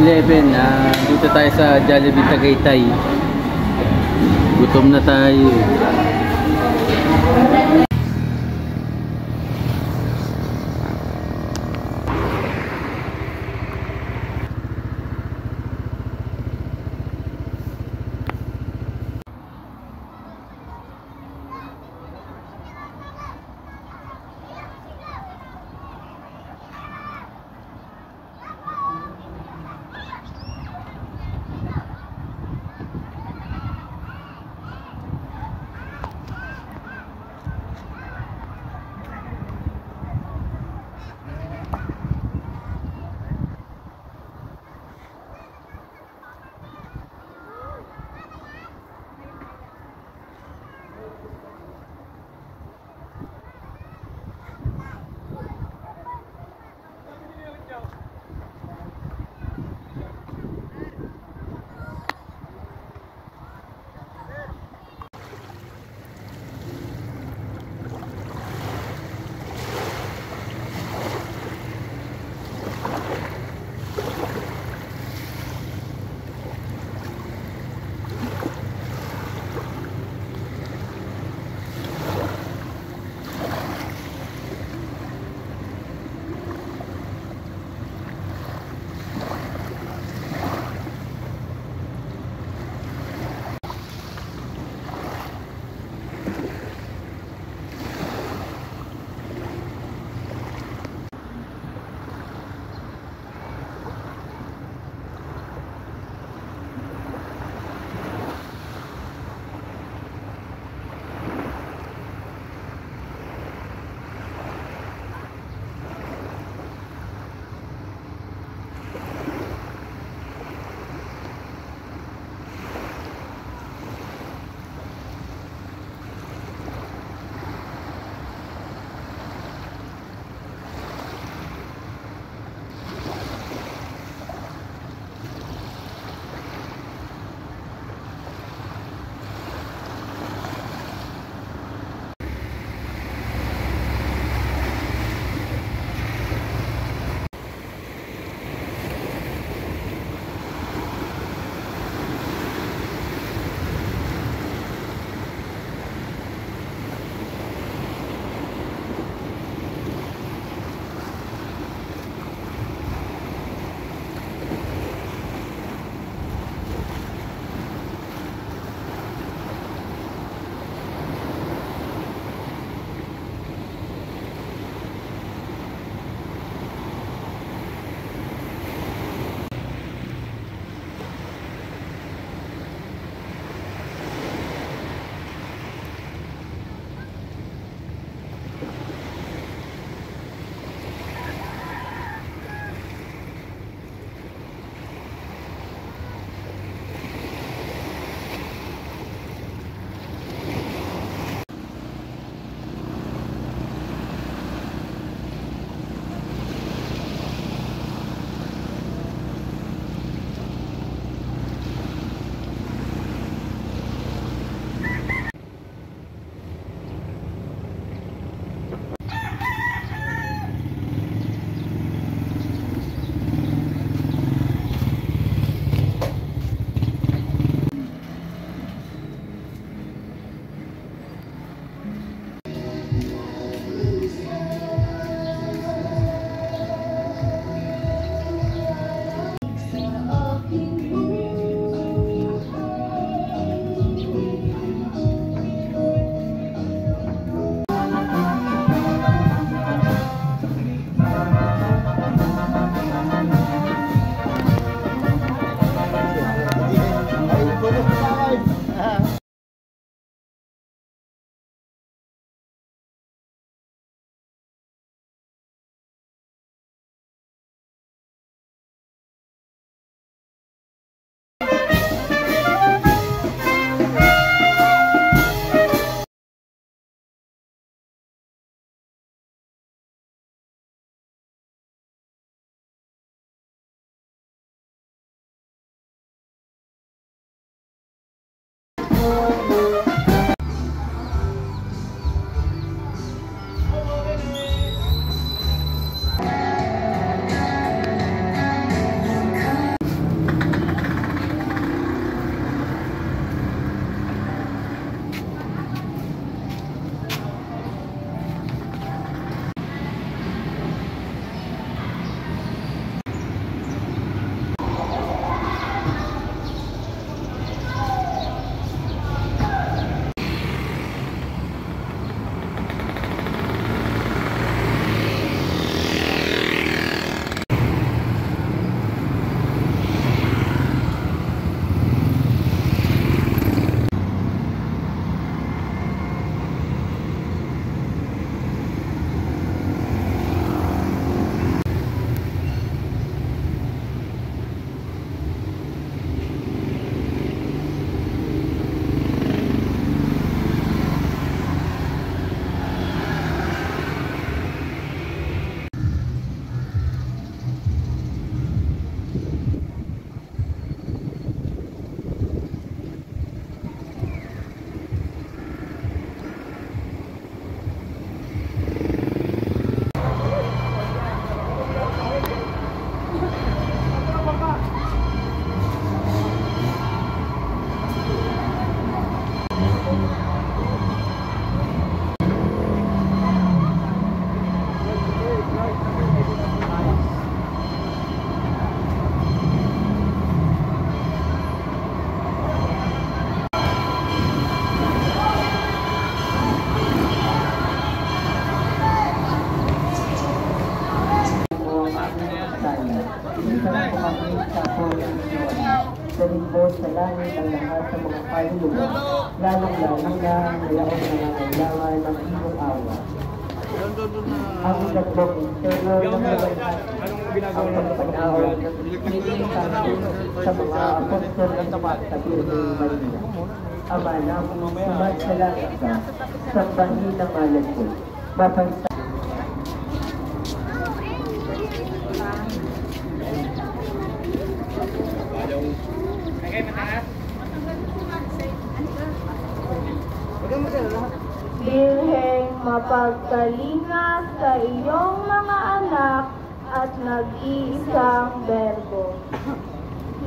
7-Eleven. Dito tayo sa Jollibee Tagaytay. Gutom na tayo. sa mga kaluluwa, lalong-lalo na ngayon nangangailangan ng iyong awa. Ang daglog interior ng kabayan, ang pagpanaon ng Espiritu Santo sa mga apostol ng sa Birhen Maria. Ama naming sumasalangit ka, sambahin ng ngalan ko, mapansa. Birheng mapagkalinga sa iyong mga anak at nag-iisang berbo.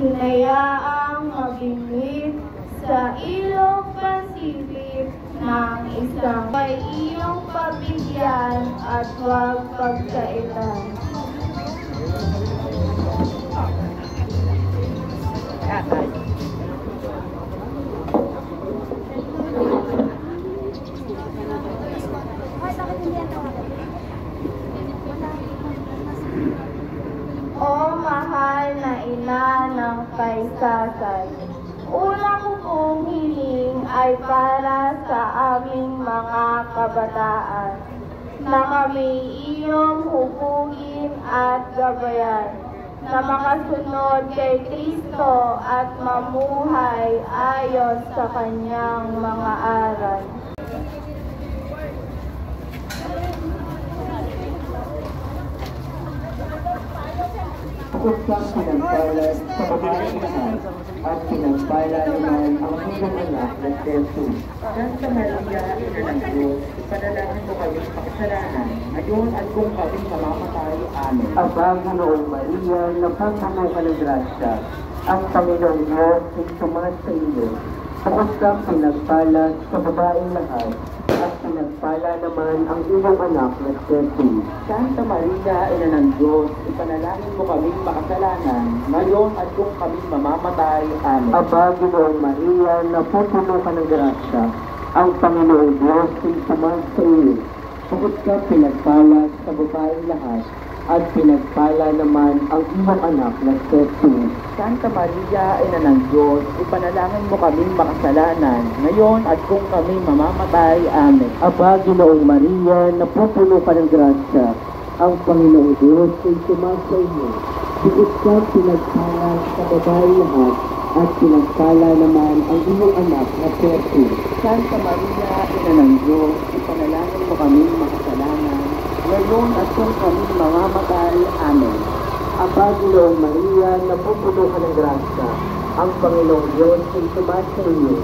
Hinayaang mabingwit sa ilog Pasipit ng isang may iyong pabigyan at huwag pagkailan. O mahal na ina ng kaisasay, una ko pong hiling ay para sa aming mga kabataan, na kami iyong hubugin at gabayan, na makasunod kay Kristo at mamuhay ayon sa kanyang mga aral. Bukod kang pinagpalad sa babaeng lahat at pinagpala naman ang iyong anak na Jesus. Santa Maria, Ina ng Diyos, ipanalangin mo kami sa kasalanan, ngayon at kung kami mamamatay. Amen. Aba, Ginoong Maria, napagpuno ka ng grasya, ang Panginoong Diyos ay sumagot sa iyo. Bukod kang pinagpalad sa babaeng lahat, at pinagpala naman ang iyong anak na Jesus. Santa Maria, Ina ng Diyos, ipanalangin mo kaming makasalanan, ngayon at kung kami mamamatay. Amen. Aba, Ginoong Maria, napupuno ka ng grasya, ang Panginoong Diyos ay sumagot sa iyo. Bukod ka pinagpala sa babaeng lahat, at pinagpala naman ang iyong anak na Jesus. Santa Maria, Ina ng Diyos, ipanalangin mo kaming makasalanan, ngayon at kung kami mamamatay. Amen. Aba, Ginoong Maria, napupuno ka ng grasya, ang Panginoong Diyos ay sumagot sa iyo. Bukod ka pinagpala sa babaeng lahat, at pinagpala naman ang iyong anak na Jesus. Santa Maria, Ina ng Diyos, ipanalangin mo kaming makasalanan, ngayon at kung kami mamamatay. Amen. Aba, Ginoong Maria, napupuno ka ng grasya, ang Panginoong Diyos ay sumagot sa iyo.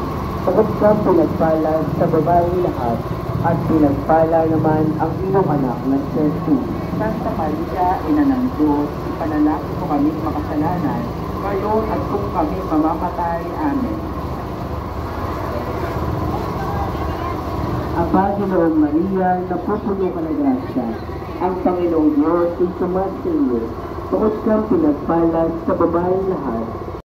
Bukod ka pinagpala sa babaeng lahat, at pinagpala naman ang iyong anak na Jesus. Santa Maria, Ina ng Diyos, ipanalangin mo kaming makasalanan, ngayon at kung kami mamamatay. Amen. Aba, Ginoong Maria, napupuno ka ng grasya, ang Panginoong Diyos ay sumagot sa iyo. Bukod kang pinagpala sa babaeng lahat,